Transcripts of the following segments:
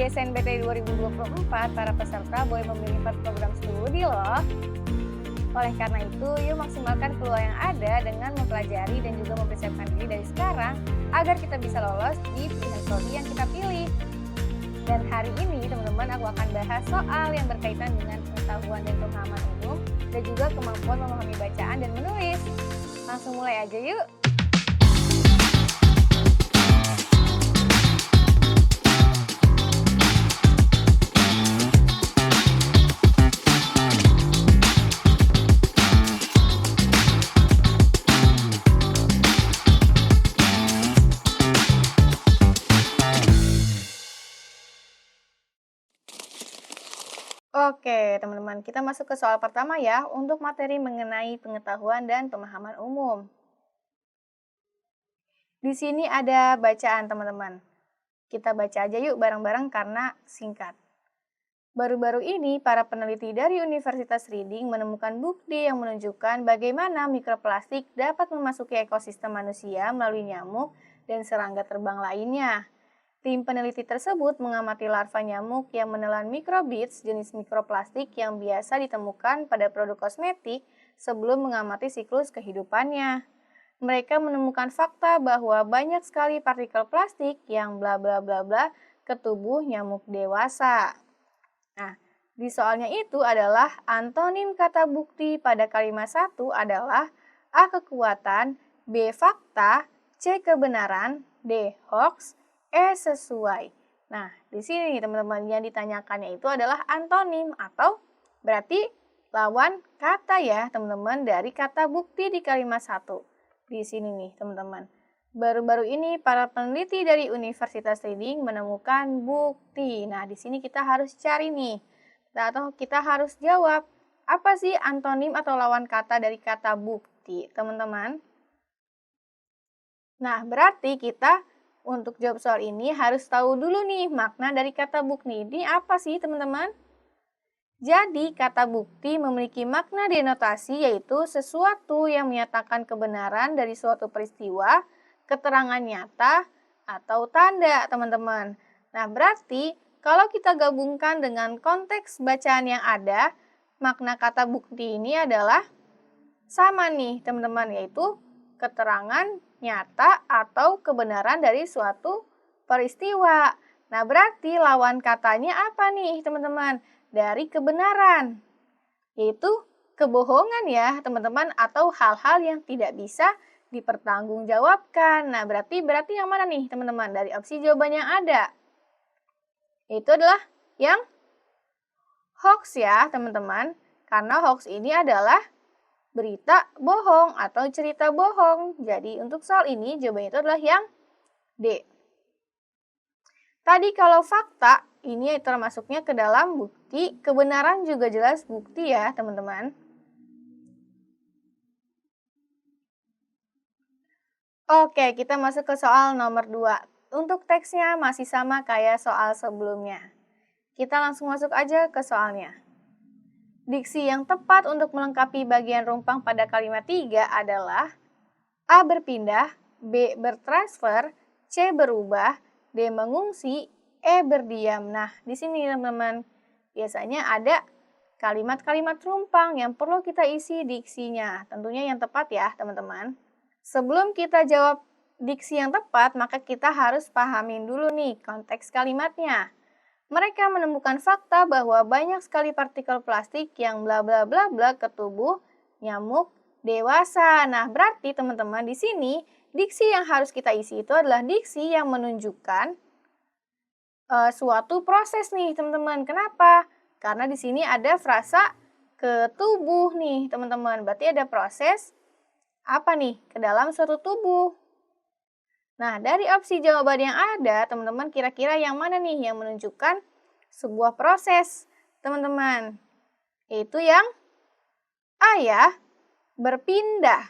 SNBT 2024, para peserta boleh memilih 4 program studi loh. Oleh karena itu, yuk maksimalkan peluang yang ada dengan mempelajari dan juga mempersiapkan diri dari sekarang agar kita bisa lolos di pilihan prodi yang kita pilih. Dan hari ini teman-teman aku akan bahas soal yang berkaitan dengan pengetahuan dan pemahaman umum dan juga kemampuan memahami bacaan dan menulis. Langsung mulai aja yuk! Oke, teman-teman, kita masuk ke soal pertama ya, untuk materi mengenai pengetahuan dan pemahaman umum. Di sini ada bacaan, teman-teman. Kita baca aja yuk bareng-bareng karena singkat. Baru-baru ini, para peneliti dari Universitas Reading menemukan bukti yang menunjukkan bagaimana mikroplastik dapat memasuki ekosistem manusia melalui nyamuk dan serangga terbang lainnya. Tim peneliti tersebut mengamati larva nyamuk yang menelan microbeads, jenis mikroplastik yang biasa ditemukan pada produk kosmetik sebelum mengamati siklus kehidupannya. Mereka menemukan fakta bahwa banyak sekali partikel plastik yang bla bla bla bla ke tubuh nyamuk dewasa. Nah, di soalnya itu adalah antonim kata bukti pada kalimat 1 adalah A. Kekuatan, B. Fakta, C. Kebenaran, D. Hoax, sesuai. Nah, di sini teman-teman yang ditanyakannya itu adalah antonim atau berarti lawan kata ya teman-teman dari kata bukti di kalimat 1. Di sini nih teman-teman. Baru-baru ini para peneliti dari Universitas Reading menemukan bukti. Nah, di sini kita harus cari nih. Atau kita harus jawab apa sih antonim atau lawan kata dari kata bukti, teman-teman? Nah, berarti kita untuk jawab soal ini harus tahu dulu nih makna dari kata bukti ini apa sih teman-teman? Jadi kata bukti memiliki makna denotasi yaitu sesuatu yang menyatakan kebenaran dari suatu peristiwa, keterangan nyata, atau tanda teman-teman. Nah berarti kalau kita gabungkan dengan konteks bacaan yang ada, makna kata bukti ini adalah sama nih teman-teman yaitu keterangan nyata atau kebenaran dari suatu peristiwa. Nah, berarti lawan katanya apa nih, teman-teman? Dari kebenaran, yaitu kebohongan ya, teman-teman, atau hal-hal yang tidak bisa dipertanggungjawabkan. Nah, berarti yang mana nih, teman-teman? Dari opsi jawaban yang ada. Itu adalah yang hoax ya, teman-teman. Karena hoax ini adalah berita bohong atau cerita bohong. Jadi untuk soal ini jawabannya itu adalah yang D. Tadi kalau fakta ini termasuknya ke dalam bukti, kebenaran juga jelas bukti ya teman-teman. Oke, kita masuk ke soal nomor 2. Untuk teksnya masih sama kayak soal sebelumnya. Kita langsung masuk aja ke soalnya. Diksi yang tepat untuk melengkapi bagian rumpang pada kalimat 3 adalah A. Berpindah, B. Bertransfer, C. Berubah, D. Mengungsi, E. Berdiam. Nah, di sini teman-teman, biasanya ada kalimat-kalimat rumpang yang perlu kita isi diksinya. Tentunya yang tepat ya teman-teman. Sebelum kita jawab diksi yang tepat, maka kita harus pahamin dulu nih konteks kalimatnya. Mereka menemukan fakta bahwa banyak sekali partikel plastik yang bla bla bla bla ke tubuh nyamuk dewasa. Nah, berarti teman-teman di sini diksi yang harus kita isi itu adalah diksi yang menunjukkan suatu proses nih, teman-teman. Kenapa? Karena di sini ada frasa ke tubuh nih, teman-teman. Berarti ada proses apa nih? Ke dalam suatu tubuh. Nah, dari opsi jawaban yang ada, teman-teman kira-kira yang mana nih yang menunjukkan sebuah proses, teman-teman? Itu yang A ya, berpindah.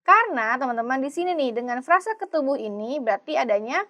Karena teman-teman di sini nih dengan frasa ke tubuh ini berarti adanya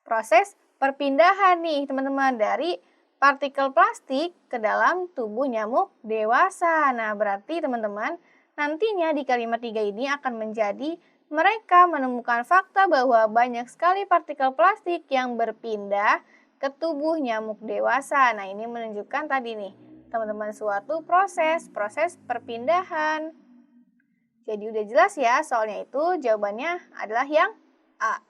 proses perpindahan nih, teman-teman, dari partikel plastik ke dalam tubuh nyamuk dewasa. Nah, berarti teman-teman nantinya di kalimat 3 ini akan menjadi mereka menemukan fakta bahwa banyak sekali partikel plastik yang berpindah ke tubuh nyamuk dewasa. Nah, ini menunjukkan tadi nih, teman-teman, suatu proses perpindahan. Jadi udah jelas ya, soalnya itu jawabannya adalah yang A.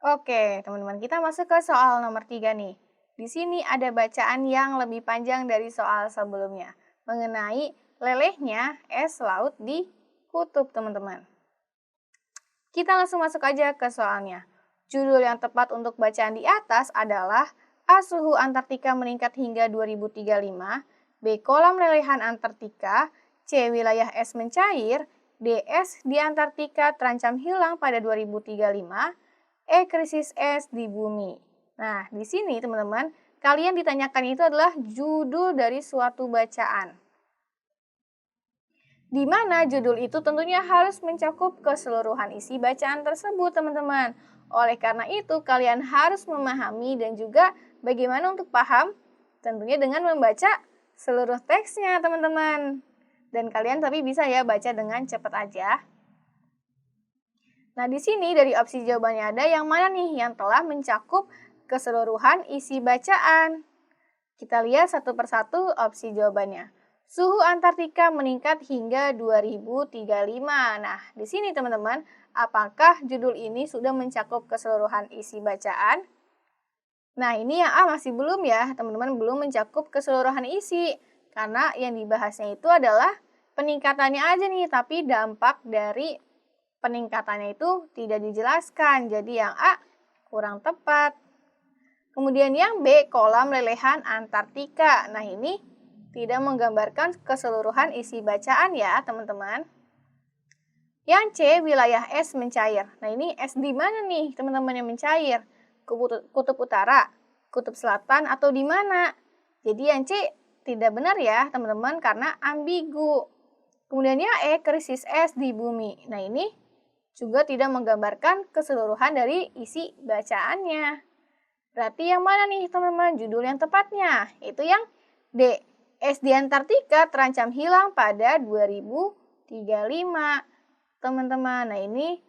Oke, teman-teman, kita masuk ke soal nomor 3 nih. Di sini ada bacaan yang lebih panjang dari soal sebelumnya, mengenai lelehnya es laut di kutub, teman-teman. Kita langsung masuk aja ke soalnya. Judul yang tepat untuk bacaan di atas adalah A. Suhu Antartika meningkat hingga 2035, B. Kolam lelehan Antartika, C. Wilayah es mencair, D. Es di Antartika terancam hilang pada 2035, E. Krisis es di bumi. Nah, di sini teman-teman, kalian ditanyakan itu adalah judul dari suatu bacaan. Di mana judul itu tentunya harus mencakup keseluruhan isi bacaan tersebut, teman-teman. Oleh karena itu, kalian harus memahami dan juga bagaimana untuk paham, tentunya dengan membaca seluruh teksnya, teman-teman. Dan kalian tapi bisa ya baca dengan cepat aja. Nah, di sini dari opsi jawabannya ada yang mana nih yang telah mencakup keseluruhan isi bacaan. Kita lihat satu persatu opsi jawabannya. Suhu Antartika meningkat hingga 2035. Nah, di sini teman-teman, apakah judul ini sudah mencakup keseluruhan isi bacaan? Nah, ini yang A masih belum ya, teman-teman, belum mencakup keseluruhan isi. Karena yang dibahasnya itu adalah peningkatannya aja nih, tapi dampak dari peningkatannya itu tidak dijelaskan, jadi yang A kurang tepat. Kemudian yang B, kolam lelehan Antartika. Nah, ini tidak menggambarkan keseluruhan isi bacaan ya, teman-teman. Yang C, wilayah es mencair. Nah, ini es di mana nih, teman-teman, yang mencair? Kutub utara, kutub selatan, atau di mana? Jadi yang C tidak benar ya, teman-teman, karena ambigu. Kemudian yang E, krisis es di bumi. Nah, ini juga tidak menggambarkan keseluruhan dari isi bacaannya. Berarti yang mana nih, teman-teman, judul yang tepatnya? Itu yang D. Es di Antartika terancam hilang pada 2035. Teman-teman, nah ini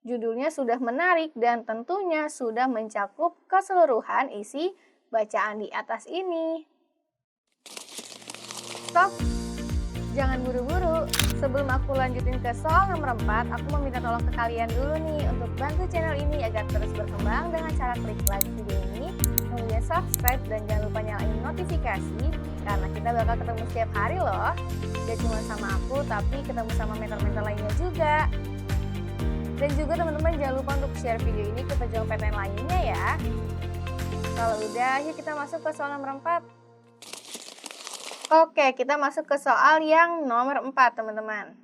judulnya sudah menarik dan tentunya sudah mencakup keseluruhan isi bacaan di atas ini. Stop! Jangan buru-buru. Sebelum aku lanjutin ke soal nomor 4, aku meminta tolong ke kalian dulu nih untuk bantu channel ini agar terus berkembang dengan cara klik like video ini, kemudian subscribe dan jangan lupa nyalain notifikasi karena kita bakal ketemu setiap hari loh. Gak cuma sama aku, tapi ketemu sama mentor-mentor lainnya juga. Dan juga teman-teman jangan lupa untuk share video ini ke pejuang PTN lainnya ya. Kalau udah, yuk kita masuk ke soal nomor 4. Oke, kita masuk ke soal yang nomor 4, teman-teman.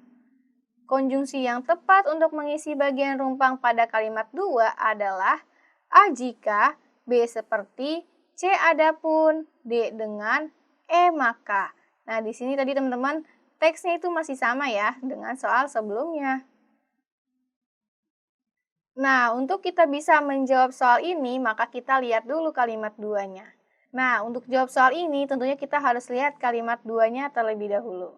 Konjungsi yang tepat untuk mengisi bagian rumpang pada kalimat 2 adalah A jika, B seperti, C adapun, D dengan, E maka. Nah, di sini tadi teman-teman, teksnya itu masih sama ya dengan soal sebelumnya. Nah, untuk kita bisa menjawab soal ini, maka kita lihat dulu kalimat 2-nya. Nah, untuk jawab soal ini tentunya kita harus lihat kalimat 2-nya terlebih dahulu.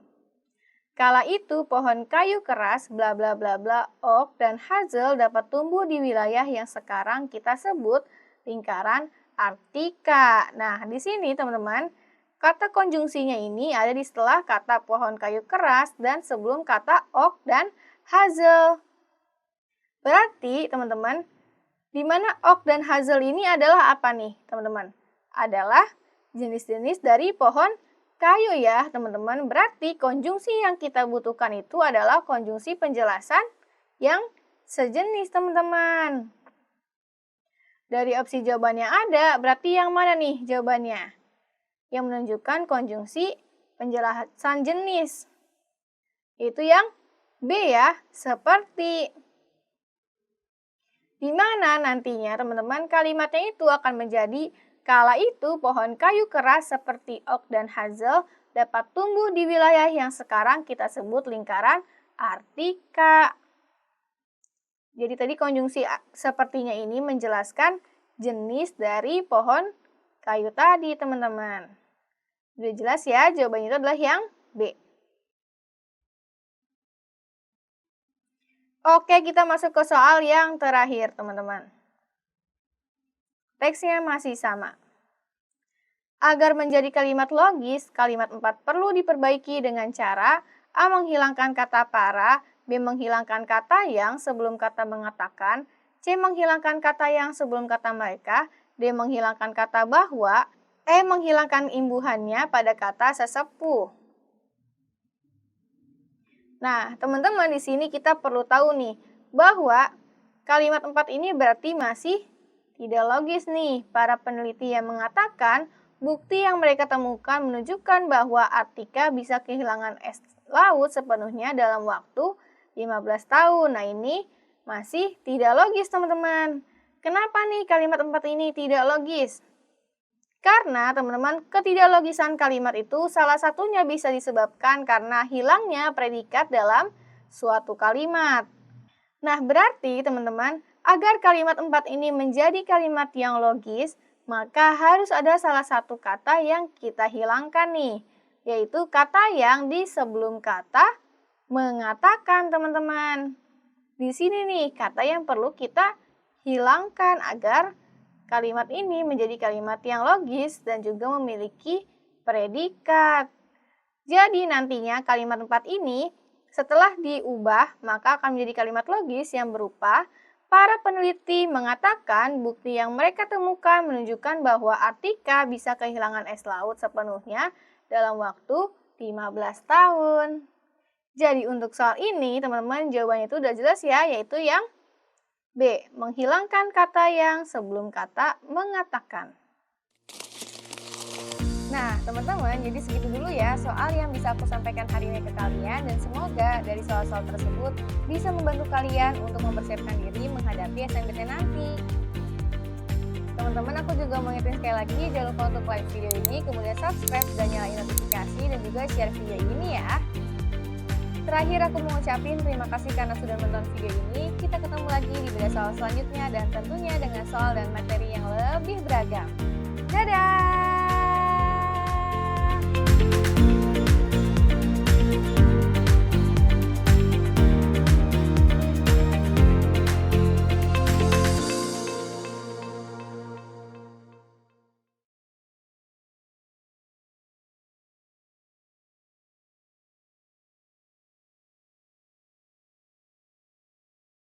Kala itu pohon kayu keras bla bla bla bla oak dan hazel dapat tumbuh di wilayah yang sekarang kita sebut lingkaran Arktika. Nah, di sini teman-teman, kata konjungsinya ini ada di setelah kata pohon kayu keras dan sebelum kata oak dan hazel. Berarti teman-teman, di mana oak dan hazel ini adalah apa nih, teman-teman? Adalah jenis-jenis dari pohon kayu ya, teman-teman. Berarti konjungsi yang kita butuhkan itu adalah konjungsi penjelasan yang sejenis, teman-teman. Dari opsi jawabannya ada, berarti yang mana nih jawabannya? Yang menunjukkan konjungsi penjelasan jenis. Itu yang B ya, seperti. Di mana nantinya teman-teman kalimatnya itu akan menjadi kala itu pohon kayu keras seperti oak dan hazel dapat tumbuh di wilayah yang sekarang kita sebut lingkaran Arktika. Jadi tadi konjungsi sepertinya ini menjelaskan jenis dari pohon kayu tadi, teman-teman. Sudah jelas ya, jawabannya itu adalah yang B. Oke, kita masuk ke soal yang terakhir, teman-teman. Teksnya masih sama. Agar menjadi kalimat logis, kalimat 4 perlu diperbaiki dengan cara A. Menghilangkan kata para, B. Menghilangkan kata yang sebelum kata mengatakan, C. Menghilangkan kata yang sebelum kata mereka, D. Menghilangkan kata bahwa, E. Menghilangkan imbuhannya pada kata sesepuh. Nah, teman-teman, di sini kita perlu tahu nih, bahwa kalimat 4 ini berarti masih tidak logis nih. Para peneliti yang mengatakan, bukti yang mereka temukan menunjukkan bahwa Artika bisa kehilangan es laut sepenuhnya dalam waktu 15 tahun. Nah, ini masih tidak logis, teman-teman. Kenapa nih kalimat 4 ini tidak logis? Karena teman-teman, ketidaklogisan kalimat itu salah satunya bisa disebabkan karena hilangnya predikat dalam suatu kalimat. Nah, berarti teman-teman, agar kalimat 4 ini menjadi kalimat yang logis, maka harus ada salah satu kata yang kita hilangkan nih, yaitu kata yang di sebelum kata mengatakan, teman-teman. Di sini nih, kata yang perlu kita hilangkan agar kalimat ini menjadi kalimat yang logis dan juga memiliki predikat. Jadi nantinya kalimat 4 ini setelah diubah maka akan menjadi kalimat logis yang berupa para peneliti mengatakan bukti yang mereka temukan menunjukkan bahwa Artika bisa kehilangan es laut sepenuhnya dalam waktu 15 tahun. Jadi untuk soal ini teman-teman jawabannya itu udah jelas ya, yaitu yang B. Menghilangkan kata yang sebelum kata mengatakan. Nah, teman-teman, jadi segitu dulu ya soal yang bisa aku sampaikan hari ini ke kalian, dan semoga dari soal-soal tersebut bisa membantu kalian untuk mempersiapkan diri menghadapi SNMPTN nanti. Teman-teman, aku juga mau ngingetin sekali lagi, jangan lupa untuk like video ini, kemudian subscribe dan nyalain notifikasi, dan juga share video ini ya. Terakhir aku mau ngucapin terima kasih karena sudah menonton video ini. Kita ketemu lagi di video soal selanjutnya dan tentunya dengan soal dan materi yang lebih beragam. Dadah!